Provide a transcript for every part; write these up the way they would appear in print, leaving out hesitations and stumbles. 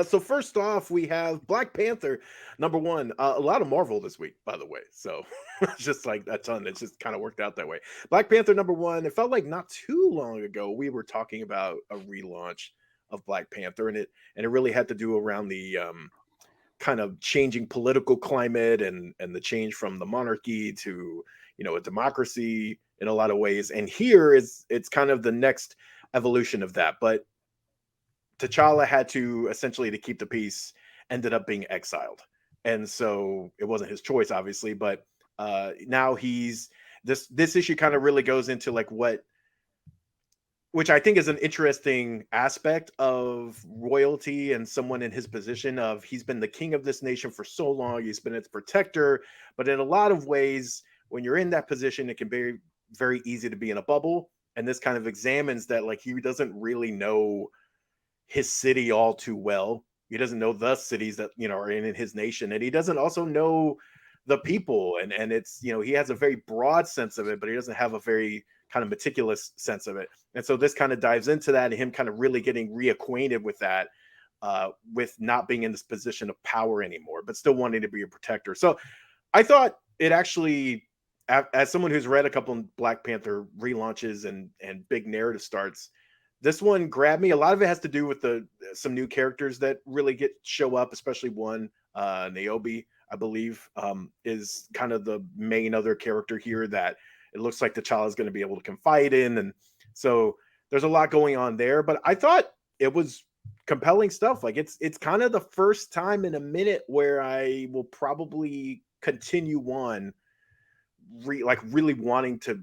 So first off, we have Black Panther #1. A lot of Marvel this week, by the way. So it's just like a ton. It's just kind of worked out that way. Black Panther #1. It felt like not too long ago we were talking about a relaunch of Black Panther, and it really had to do around the kind of changing political climate and the change from the monarchy to a democracy in a lot of ways. And here is it's kind of the next evolution of that. But T'Challa had to essentially to keep the peace ended up being exiled, and so it wasn't his choice, obviously. But now he's this issue kind of really goes into like what which I think is an interesting aspect of royalty and someone in his position of he's been the king of this nation for so long, he's been its protector, but in a lot of ways, when you're in that position, it can be very easy to be in a bubble. And this kind of examines that like he doesn't really know his city all too well. He doesn't know the cities that are in his nation, and he doesn't also know the people. And it's he has a very broad sense of it, but he doesn't have a very kind of meticulous sense of it. And so this kind of dives into that and him kind of really getting reacquainted with that, with not being in this position of power anymore, but still wanting to be a protector. So I thought it actually, as someone who's read a couple of Black Panther relaunches and big narrative starts, this one grabbed me. A lot of it has to do with some new characters that really show up, especially one, Niobe, I believe, is kind of the main other character here that it looks like T'Challa is going to be able to confide in. And so there's a lot going on there, but I thought it was compelling stuff. Like it's kind of the first time in a minute where I will probably continue on really wanting to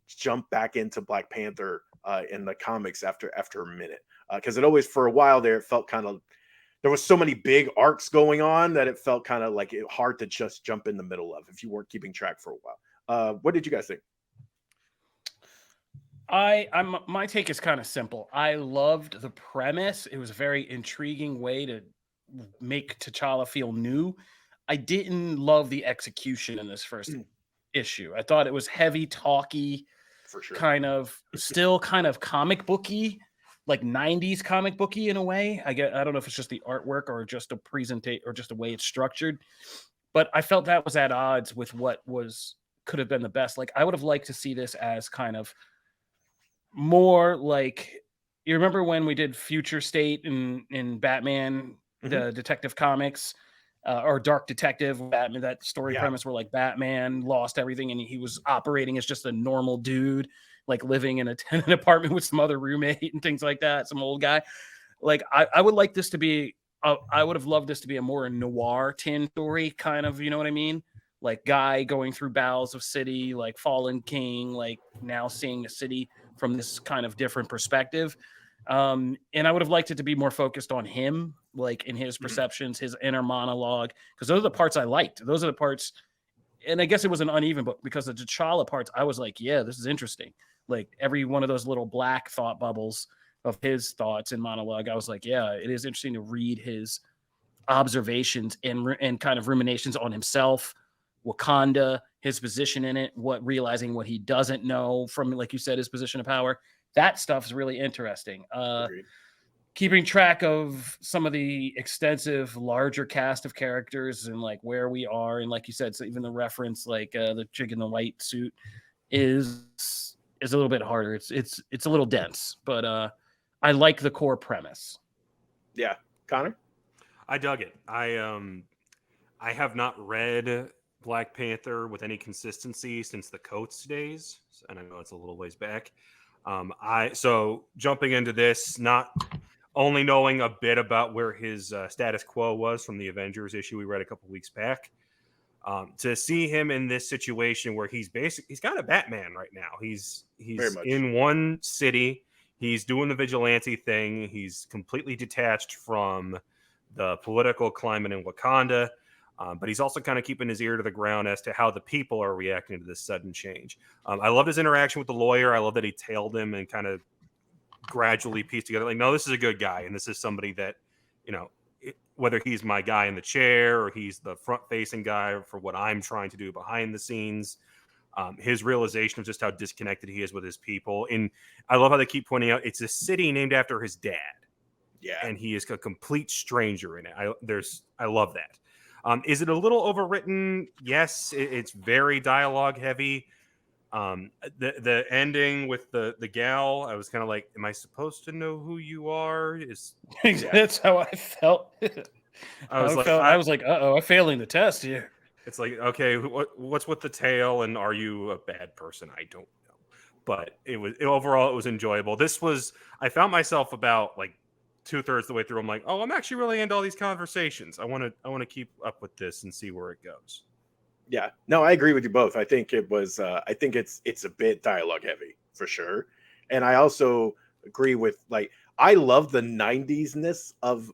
jump back into Black Panther in the comics after a minute. Because it always, for a while there, it felt kind of, there was so many big arcs going on that it felt kind of like hard to just jump in the middle of if you weren't keeping track for a while. What did you guys think? My take is kind of simple. I loved the premise. It was a very intriguing way to make T'Challa feel new. I didn't love the execution in this first issue. I thought it was heavy, talky, For sure. kind of still kind of comic booky, like 90s comic booky in a way. I don't know if it's just the artwork or just a presentation or just the way it's structured, but I felt that was at odds with what could have been the best. Like I would have liked to see this as kind of more like, you remember when we did Future State in Batman, the Detective Comics, or Dark Detective, Batman, that story premise where like Batman lost everything and he was operating as just a normal dude, like living in a tenant apartment with some other roommate and things like that, some old guy. Like I would like this to be, I would have loved this to be a more noir tin story, kind of, you know what I mean? Like guy going through battles of city, like fallen king, like now seeing the city from this kind of different perspective. And I would have liked it to be more focused on him, like in his perceptions, his inner monologue, because those are the parts I liked. Those are the parts, and I guess it was an uneven book because the T'Challa parts, I was like, yeah, this is interesting. Like every one of those little black thought bubbles of his thoughts and monologue, I was like, yeah, it is interesting to read his observations and kind of ruminations on himself, Wakanda, his position in it, realizing what he doesn't know from, like you said, his position of power. That stuff is really interesting. Keeping track of some of the extensive, larger cast of characters and like where we are, and like you said, so even the reference, like the chick in the white suit, is a little bit harder. It's a little dense, but I like the core premise. Yeah, Connor. I dug it. I have not read Black Panther with any consistency since the Coates days, and I know it's a little ways back. So jumping into this, not only knowing a bit about where his status quo was from the Avengers issue we read a couple weeks back, to see him in this situation where he's kind of Batman right now. He's in one city. He's doing the vigilante thing. He's completely detached from the political climate in Wakanda. But he's also kind of keeping his ear to the ground as to how the people are reacting to this sudden change. I loved his interaction with the lawyer. I love that he tailed him and kind of gradually pieced together, like, no, this is a good guy. And this is somebody that, whether he's my guy in the chair or he's the front-facing guy for what I'm trying to do behind the scenes, his realization of just how disconnected he is with his people. And I love how they keep pointing out it's a city named after his dad. Yeah. and he is a complete stranger in it. I love that. Is it a little overwritten? Yes, it's very dialogue heavy. The ending with the gal, I was kind of like, am I supposed to know who you are? That's how I felt. I was like, I was like, uh-oh, I'm failing the test here. it's like, okay, what's with the tail, and are you a bad person? I don't know, but overall it was enjoyable. I found myself about like 2/3 the way through. I'm like, oh, I'm actually really into all these conversations. I want to keep up with this and see where it goes. Yeah, no, I agree with you both. I think it was. I think it's a bit dialogue heavy for sure, and I also agree with like I love the '90s-ness of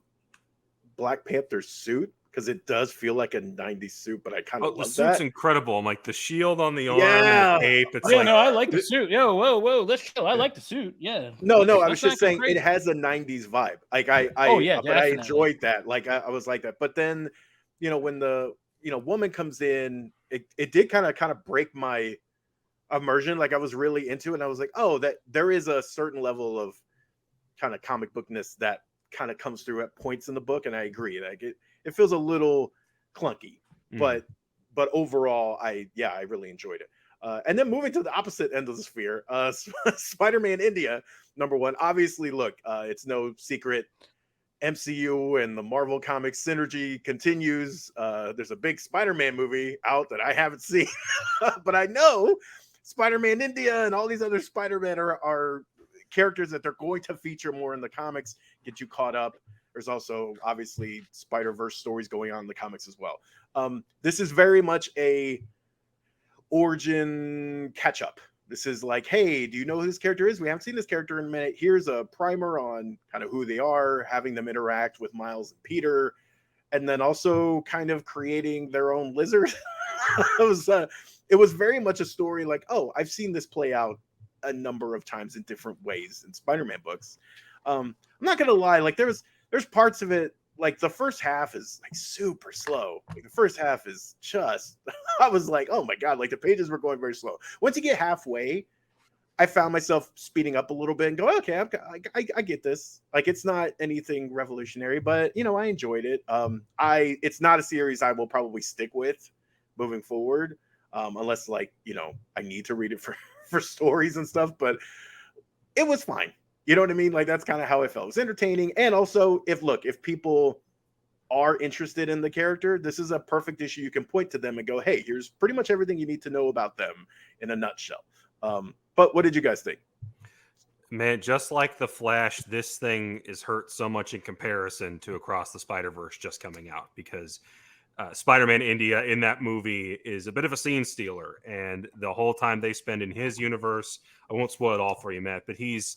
Black Panther's suit because it does feel like a '90s suit, but I kind of The love suit's that. incredible. I'm like the shield on the arm, Yeah. the cape. It's Yeah, like no, I like the suit. Yo, whoa, let's chill. I like the suit. Yeah. No, I was Let's just not go saying it crazy. has a '90s vibe. Like Oh yeah, but I definitely. enjoyed that. Like I was like that. But then, when the woman comes in, it did kind of break my immersion. Like I was really into it, and I was like, oh, that there is a certain level of kind of comic bookness that kind of comes through at points in the book, and I agree. Like it feels a little clunky, but overall, I really enjoyed it. And then moving to the opposite end of the sphere, Spider-Man India, #1. Obviously, look, it's no secret. MCU and the Marvel Comics synergy continues. There's a big Spider-Man movie out that I haven't seen, but I know Spider-Man India and all these other Spider-Man are characters that they're going to feature more in the comics, get you caught up. There's also obviously Spider-Verse stories going on in the comics as well. This is very much a origin catch up. This is like, hey, do you know who this character is? We haven't seen this character in a minute. Here's a primer on kind of who they are, having them interact with Miles and Peter, and then also kind of creating their own lizard. It was very much a story like, oh, I've seen this play out a number of times in different ways in Spider-Man books. I'm not gonna lie, like there's parts of it, like the first half is like super slow. Like the first half is just I was like, oh my god, like the pages were going very slow. Once you get halfway, I found myself speeding up a little bit and go, okay, I get this. Like it's not anything revolutionary, but I enjoyed it. It's not a series I will probably stick with moving forward, unless like I need to read it for stories and stuff. But it was fine. You know what I mean? Like that's kind of how it felt. It was entertaining, and also if people are interested in the character, this is a perfect issue. You can point to them and go, hey, here's pretty much everything you need to know about them in a nutshell. But what did you guys think? Man, just like The Flash, this thing is hurt so much in comparison to Across the Spider-Verse just coming out, because Spider-Man India in that movie is a bit of a scene stealer, and the whole time they spend in his universe, I won't spoil it all for you, Matt, but he's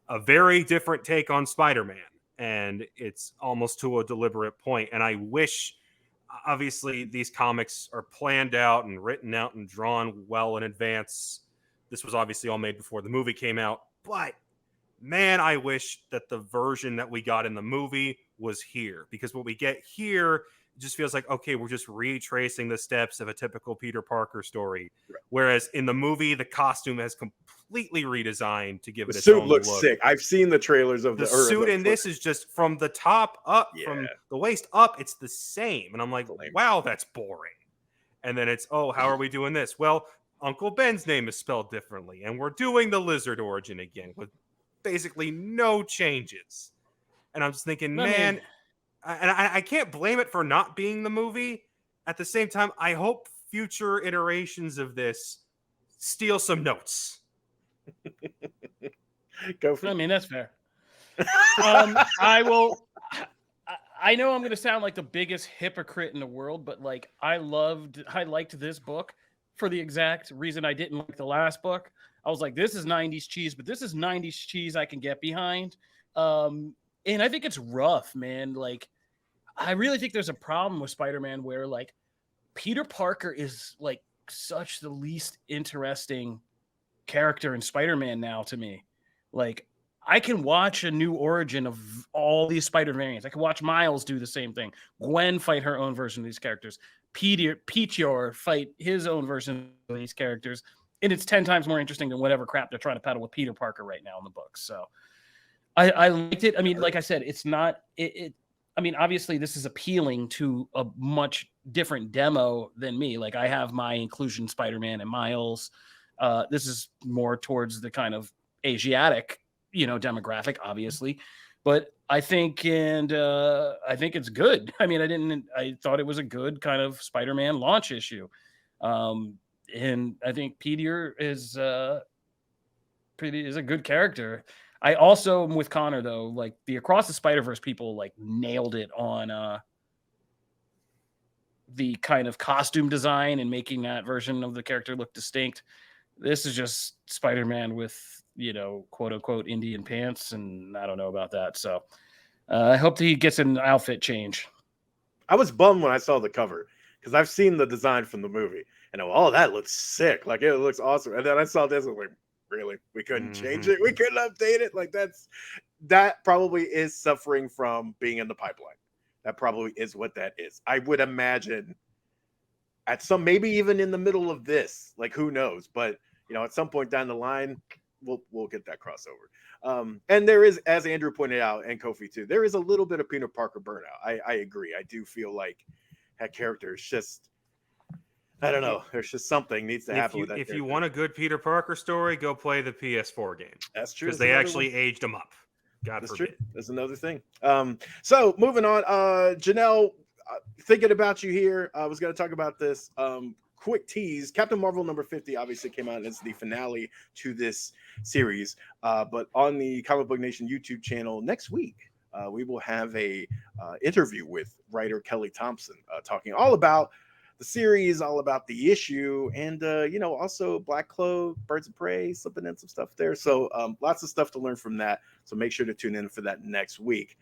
a very different take on Spider-Man, and it's almost to a deliberate point. And I wish, obviously, these comics are planned out and written out and drawn well in advance. This was obviously all made before the movie came out, but man, I wish that the version that we got in the movie was here, because what we get here just feels like, okay, we're just retracing the steps of a typical Peter Parker story. Right. Whereas in the movie, the costume has completely redesigned to give it its own look. The suit looks sick. I've seen the trailers of the suit, and this is just from the top up, from the waist up, it's the same. And I'm like, wow, that's boring. And then it's, oh, how are we doing this? Well, Uncle Ben's name is spelled differently, and we're doing the lizard origin again with basically no changes. And I'm just thinking, man, and I can't blame it for not being the movie. At the same time, I hope future iterations of this steal some notes. Go for it. I mean, that's fair. I will. I know I'm going to sound like the biggest hypocrite in the world, but like I liked this book for the exact reason I didn't like the last book. I was like, this is 90s cheese, but this is 90s cheese I can get behind. And I think it's rough, man. Like, I really think there's a problem with Spider-Man where, like, Peter Parker is, like, such the least interesting character in Spider-Man now to me. Like, I can watch a new origin of all these Spider variants. I can watch Miles do the same thing. Gwen fight her own version of these characters. Peter fight his own version of these characters. And it's 10 times more interesting than whatever crap they're trying to peddle with Peter Parker right now in the books. So I liked it. I mean, like I said, it's not it. I mean, obviously, this is appealing to a much different demo than me. Like, I have my Inclusion Spider-Man and Miles. This is more towards the kind of Asiatic, demographic, obviously. But I think it's good. I mean, I thought it was a good kind of Spider-Man launch issue. And I think Peter is a good character. I also am with Connor though, like the Across the Spider-Verse people like nailed it on the kind of costume design and making that version of the character look distinct. This is just Spider-Man with, quote unquote Indian pants, and I don't know about that. So I hope that he gets an outfit change. I was bummed when I saw the cover because I've seen the design from the movie and that looks sick. Like it looks awesome. And then I saw this and I'm like, really? We couldn't change it? We couldn't update it? Like that probably is suffering from being in the pipeline. That probably is what that is. I would imagine maybe even in the middle of this, like who knows? But at some point down the line, we'll get that crossover. And there is, as Andrew pointed out, and Kofi too, there is a little bit of Peter Parker burnout. I agree. I do feel like that character is just, I don't know. There's just something needs to happen with that. If you want a good Peter Parker story, go play the PS4 game. That's true. Because they actually aged him up. God forbid. True. That's another thing. So moving on, Janelle, thinking about you here. I was going to talk about this. Quick tease. Captain Marvel number 50 obviously came out as the finale to this series. But on the Comic Book Nation YouTube channel next week, we will have a interview with writer Kelly Thompson talking all about the series, all about the issue, and also Black Clove, Birds of Prey, slipping in some stuff there. So lots of stuff to learn from that. So make sure to tune in for that next week.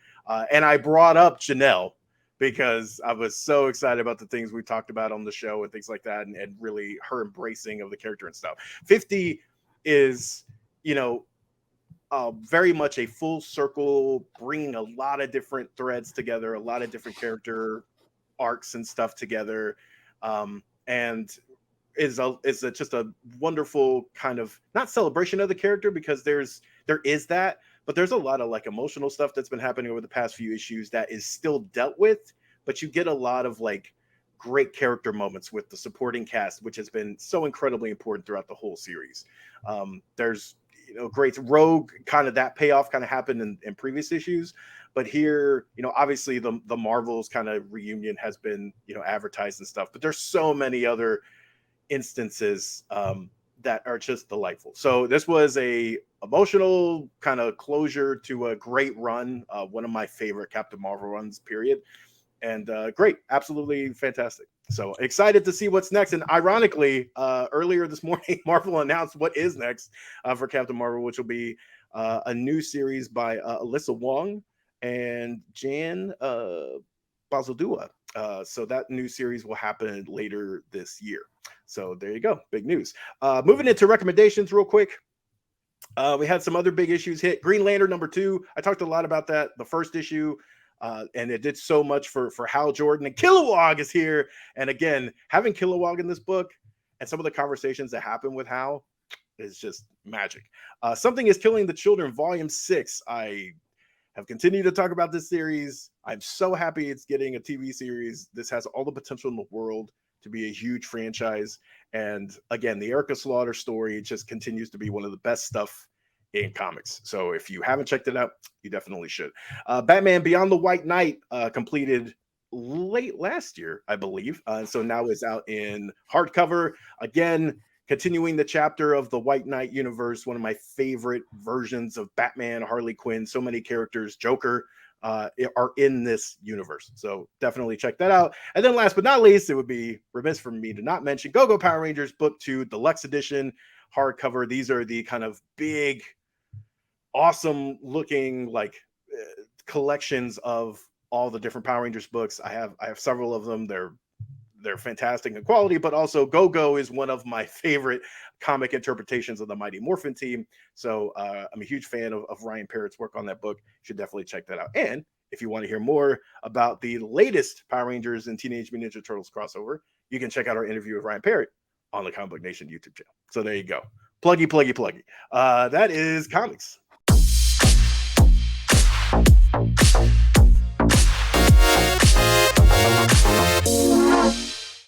And I brought up Janelle because I was so excited about the things we talked about on the show and things like that, and really her embracing of the character and stuff. 50 is, very much a full circle, bringing a lot of different threads together, a lot of different character arcs and stuff together. And is just a wonderful kind of not celebration of the character, because there is that, but there's a lot of like emotional stuff that's been happening over the past few issues that is still dealt with, but you get a lot of like great character moments with the supporting cast, which has been so incredibly important throughout the whole series. There's great Rogue, kind of that payoff kind of happened in previous issues. But here, obviously the Marvels kind of reunion has been, advertised and stuff, but there's so many other instances that are just delightful. So this was a emotional kind of closure to a great run, one of my favorite Captain Marvel runs, period. And great, absolutely fantastic. So excited to see what's next. And ironically, earlier this morning, Marvel announced what is next for Captain Marvel, which will be a new series by Alyssa Wong and Jan Bazaldua. So that new series will happen later this year. So there you go. Big news. Moving into recommendations real quick. We had some other big issues hit. Green Lantern number 2. I talked a lot about that. The first issue. And it did so much for Hal Jordan, and Kilowog is here. And again, having Kilowog in this book and some of the conversations that happen with Hal is just magic. Something is Killing the Children, Volume 6. I have continued to talk about this series. I'm so happy it's getting a TV series. This has all the potential in the world to be a huge franchise. And again, the Erica Slaughter story just continues to be one of the best stuff in comics. So if you haven't checked it out, you definitely should. Batman Beyond the White Knight completed late last year, I believe. So now it's out in hardcover. Again, continuing the chapter of the White Knight universe, one of my favorite versions of Batman, Harley Quinn, so many characters, Joker, are in this universe. So definitely check that out. And then last but not least, it would be remiss for me to not mention Go-Go Power Rangers Book 2 Deluxe Edition hardcover. These are the kind of big, awesome looking like collections of all the different Power Rangers books. I have several of them. They're fantastic in quality, but also Go-Go is one of my favorite comic interpretations of the Mighty Morphin team. So I'm a huge fan of Ryan Parrott's work on that book. You should definitely check that out. And if you want to hear more about the latest Power Rangers and Teenage Mutant Ninja Turtles crossover, you can check out our interview with Ryan Parrott on the Comic Book Nation YouTube channel. So there you go. Pluggy. That is comics.